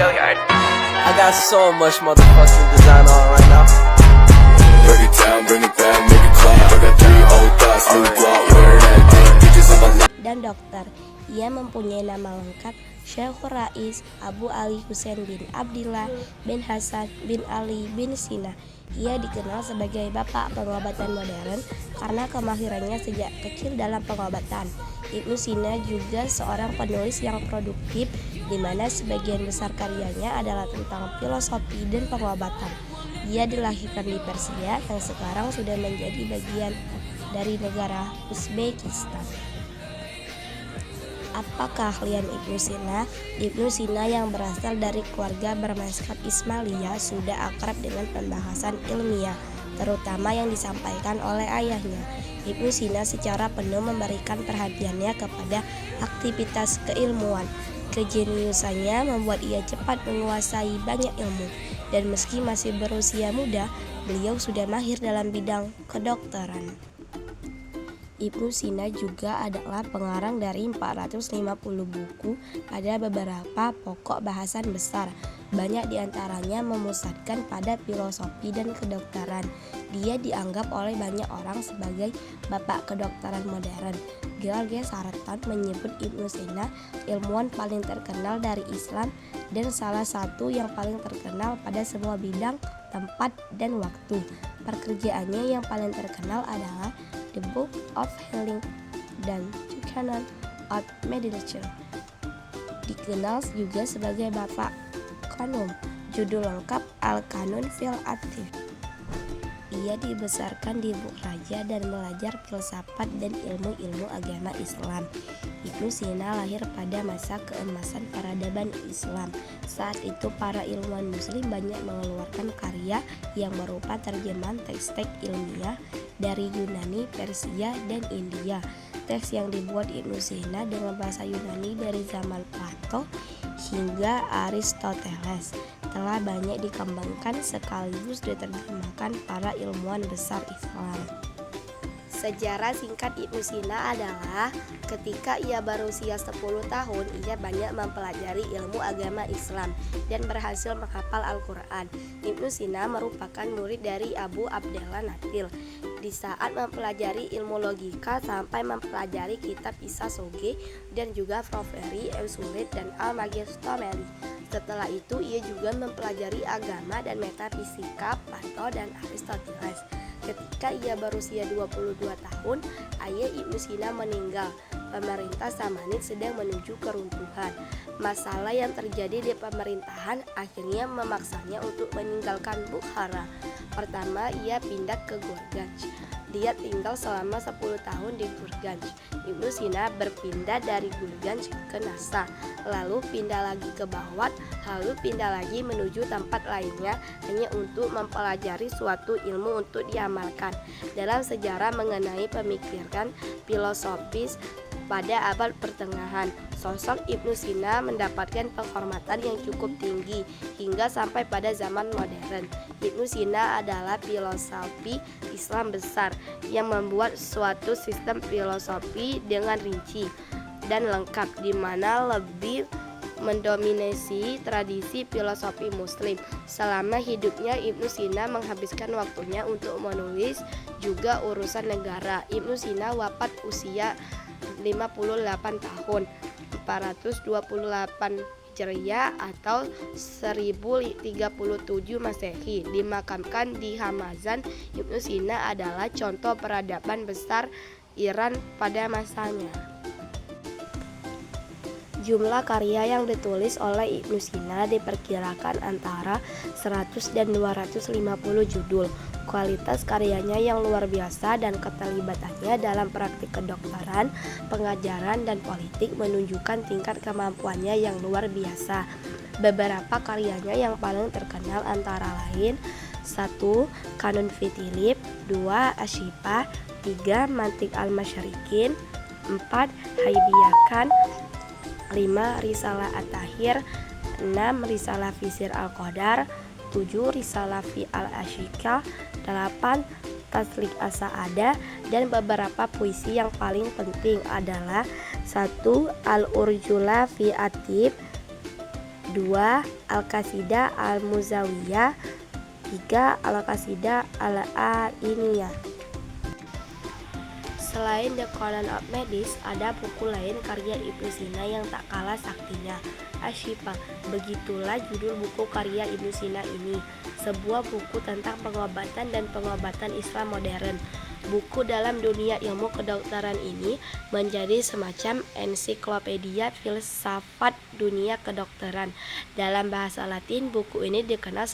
I got so much motherfucking design on right now. Break it down, bring it back, make it clap. I got 3 old thoughts, new block, wear that thing, bitches on my lap. Dan dokter. Ia mempunyai nama lengkap Syekhul Rais Abu Ali Husain bin Abdillah bin Hasan bin Ali bin Sina. Ia dikenal sebagai bapak pengobatan modern karena kemahirannya sejak kecil dalam pengobatan. Ibnu Sina juga seorang penulis yang produktif, di mana sebagian besar karyanya adalah tentang filosofi dan pengobatan. Ia dilahirkan di Persia yang sekarang sudah menjadi bagian dari negara Uzbekistan. Apa keahlian Ibnu Sina? Ibnu Sina yang berasal dari keluarga bermazhab Ismailiyah sudah akrab dengan pembahasan ilmiah, terutama yang disampaikan oleh ayahnya. Ibnu Sina secara penuh memberikan perhatiannya kepada aktivitas keilmuan. Kejeniusannya membuat ia cepat menguasai banyak ilmu, dan meski masih berusia muda, beliau sudah mahir dalam bidang kedokteran. Ibnu Sina juga adalah pengarang dari 450 buku pada beberapa pokok bahasan besar. Banyak diantaranya memusatkan pada filosofi dan kedokteran. Dia dianggap oleh banyak orang sebagai bapak kedokteran modern. George Sarton menyebut Ibnu Sina ilmuwan paling terkenal dari Islam dan salah satu yang paling terkenal pada semua bidang, tempat, dan waktu. Pekerjaannya yang paling terkenal adalah The Book of Healing dan The Canon of Medicine. Dikenal juga sebagai Bapak Kanun, judul lengkap Al-Kanun fil Atif. Ia dibesarkan di Bukhara dan belajar filsafat dan ilmu-ilmu agama Islam. Ibnu Sina lahir pada masa keemasan peradaban Islam. Saat itu para ilmuwan muslim banyak mengeluarkan karya yang berupa terjemahan teks-teks ilmiah dari Yunani, Persia, dan India. Teks yang dibuat Ibnu Sina dengan bahasa Yunani dari zaman Plato hingga Aristoteles telah banyak dikembangkan sekaligus diterjemahkan para ilmuwan besar Islam. Sejarah singkat Ibnu Sina adalah ketika ia berusia 10 tahun, ia banyak mempelajari ilmu agama Islam dan berhasil menghafal Al-Quran. Ibnu Sina merupakan murid dari Abu Abdallah Natil. Di saat mempelajari ilmu logika sampai mempelajari kitab Isa Soge dan juga Froveri, Eusulit, dan Al-Magistomeli. Setelah itu ia juga mempelajari agama dan metafisika Plato dan Aristoteles. Ketika ia berusia 22 tahun, ayah Ibnu Sina meninggal. Pemerintah Samanid sedang menuju keruntuhan. Masalah yang terjadi di pemerintahan akhirnya memaksanya untuk meninggalkan Bukhara. Pertama, ia pindah ke Gurganj. Dia tinggal selama 10 tahun di Gurganj. Ibnu Sina berpindah dari Gurganj ke Nasa, lalu pindah lagi ke Bawat, lalu pindah lagi menuju tempat lainnya hanya untuk mempelajari suatu ilmu untuk diamalkan. Dalam sejarah mengenai pemikiran filosofis pada abad pertengahan, sosok Ibnu Sina mendapatkan penghormatan yang cukup tinggi hingga sampai pada zaman modern. Ibnu Sina adalah filosofi Islam besar yang membuat suatu sistem filosofi dengan rinci dan lengkap, di mana lebih mendominasi tradisi filosofi muslim. Selama hidupnya, Ibnu Sina menghabiskan waktunya untuk menulis juga urusan negara. Ibnu Sina wafat usia 58 tahun 428 Hijriah atau 1037 Masehi. Dimakamkan di Hamazan. Ibnu Sina adalah contoh peradaban besar Iran pada masanya. Jumlah karya yang ditulis oleh Ibnu Sina diperkirakan antara 100 dan 250 judul. Kualitas karyanya yang luar biasa dan keterlibatannya dalam praktik kedokteran, pengajaran, dan politik menunjukkan tingkat kemampuannya yang luar biasa. Beberapa karyanya yang paling terkenal antara lain: 1. Kanun Fitilib, 2. Asyifa, 3. Mantik al-Masyarikin, 4. Haibiyakan, 5. Risalah At-Tahir, 6. Risalah Fisir Al-Qadar, 7. Risalah fi al-Ashika, 8. Taslik As-Sa'adah, dan beberapa puisi yang paling penting adalah 1. Al-Urjula fi Atib, 2. Al-Qasidah Al-Muzawiyah. 3. Al-Qasidah Al-Ainiyah. Selain The Conan of Medis, ada buku lain karya Ibnu Sina yang tak kalah saktinya, Asy-Syifa. Begitulah judul buku karya Ibnu Sina ini, sebuah buku tentang pengobatan dan pengobatan Islam modern. Buku dalam dunia ilmu kedokteran ini menjadi semacam ensiklopedia filsafat dunia kedokteran. Dalam bahasa Latin, buku ini dikenal